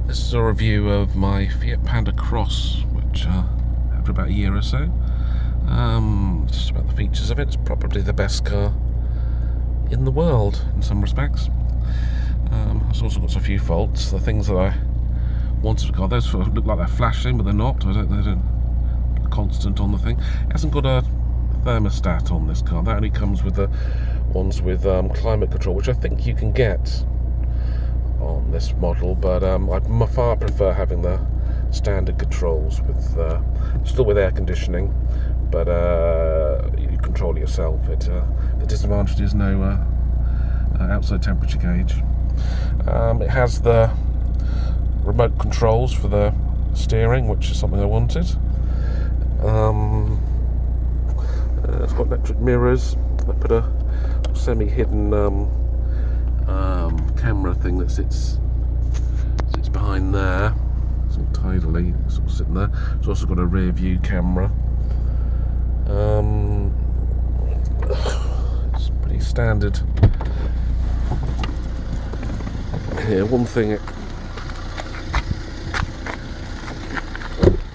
This is a review of my Fiat Panda Cross, which I had for about a year or so. Just about the features of it. It's probably the best car in the world in some respects. It's also got a few faults. The things that I wanted to car, those sort of look like they're flashing, but they're not. They don't constant on the thing. It hasn't got a thermostat on this car. That only comes with the ones with climate control, which I think you can get on this model, but I far prefer having the standard controls with still with air conditioning, but you control it yourself. The disadvantage is no outside temperature gauge. It has the remote controls for the steering, which is something I wanted. It's got electric mirrors. I put a semi-hidden camera thing that sits behind there, sort of tidily sort of sitting there. It's also got a rear view camera. It's pretty standard. Here, one thing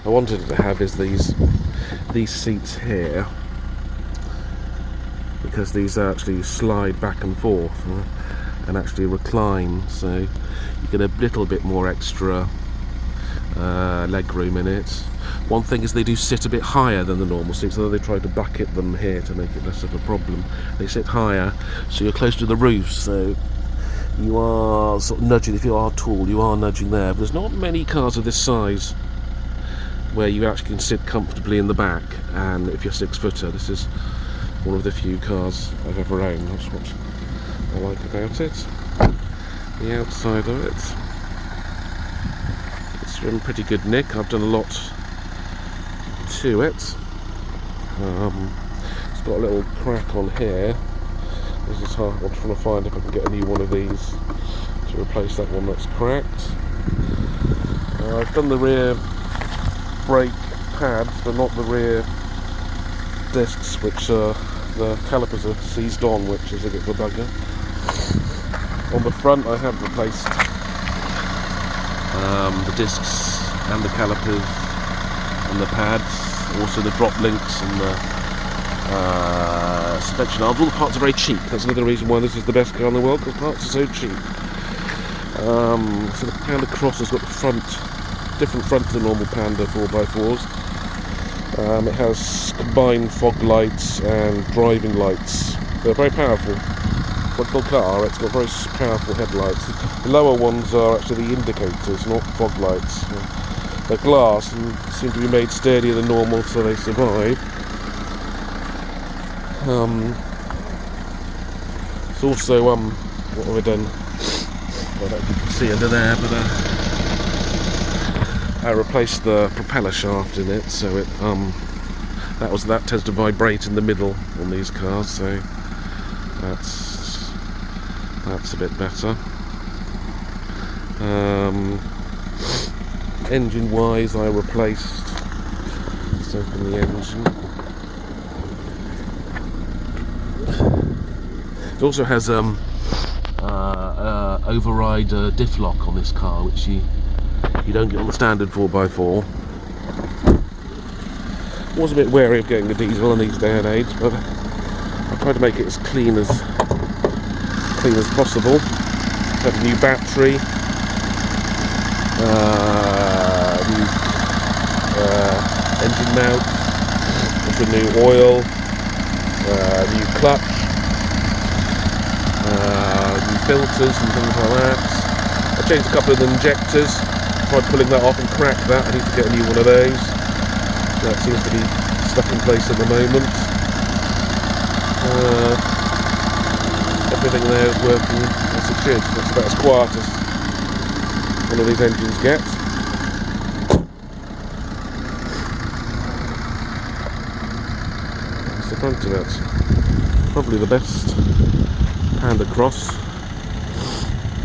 I wanted it to have is these seats here, because these actually slide back and forth and actually recline, so you get a little bit more extra leg room in it. One thing is they do sit a bit higher than the normal seats, although they try to bucket them here to make it less of a problem. They sit higher, so you're close to the roof, so you are sort of nudging. If you are tall, you are nudging there. But there's not many cars of this size where you actually can sit comfortably in the back, and if you're 6-footer, this is one of the few cars I've ever owned. That's what I like about it. The outside of it, it's in pretty good nick. I've done a lot to it. It's got a little crack on here. This is hard. I'm trying to find if I can get a new one of these to replace that one that's cracked. I've done the rear brake pads, but not the rear discs, which the calipers are seized on, which is a bit of a bugger. On the front I have replaced the discs and the calipers and the pads, also the drop links and the suspension arms. All the parts are very cheap. That's another reason why this is the best car in the world, because parts are so cheap. So the Panda Cross has got the different front to the normal Panda 4x4s. It has combined fog lights and driving lights. They're very powerful. For a little car, it's got very powerful headlights. The lower ones are actually the indicators, not fog lights. They're glass and seem to be made sturdier than normal, so they survive. It's also what have I done? I don't know if you can see under there, but I replaced the propeller shaft in it, so it that tends to vibrate in the middle on these cars, so that's a bit better. Engine wise, I replaced, let's open the engine. It also has override diff lock on this car, which you don't get on the standard 4x4. Was a bit wary of getting a diesel in these day and age, but I tried to make it as clean as possible. Had a new battery, new engine mount, also new oil, new clutch, new filters and things like that. I changed a couple of the injectors. Tried pulling that off and cracked that. I need to get a new one of those. That seems to be stuck in place at the moment. Everything there is working as it should. It's about as quiet as one of these engines gets. That's the front of it. Probably the best Panda Cross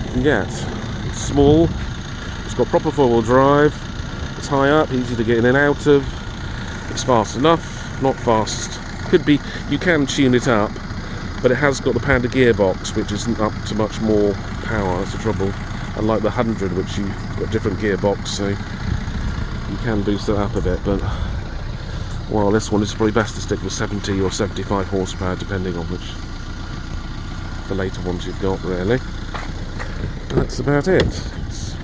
you can get. It's small. It's got proper four-wheel drive. It's high up, easy to get in and out of. It's fast enough, not fast. Could be, you can tune it up, but it has got the Panda gearbox, which isn't up to much more power. That's the trouble. unlike the 100, which you've got a different gearbox, so you can boost that up a bit, but well, this one is probably best to stick with 70 or 75 horsepower, depending on which the later ones you've got, really. And that's about it. It's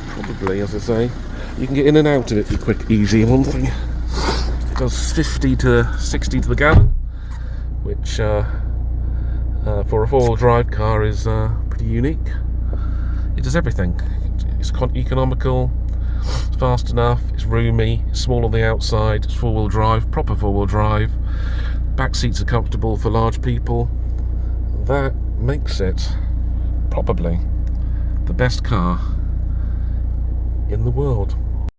probably, as I say, you can get in and out of it quick, easy. One thing, it does 50 to 60 to the gallon, which for a four-wheel drive car is pretty unique. It does everything. It's economical, it's fast enough, it's roomy, it's small on the outside, it's four-wheel drive, proper four-wheel drive. Back seats are comfortable for large people. That makes it probably the best car in the world.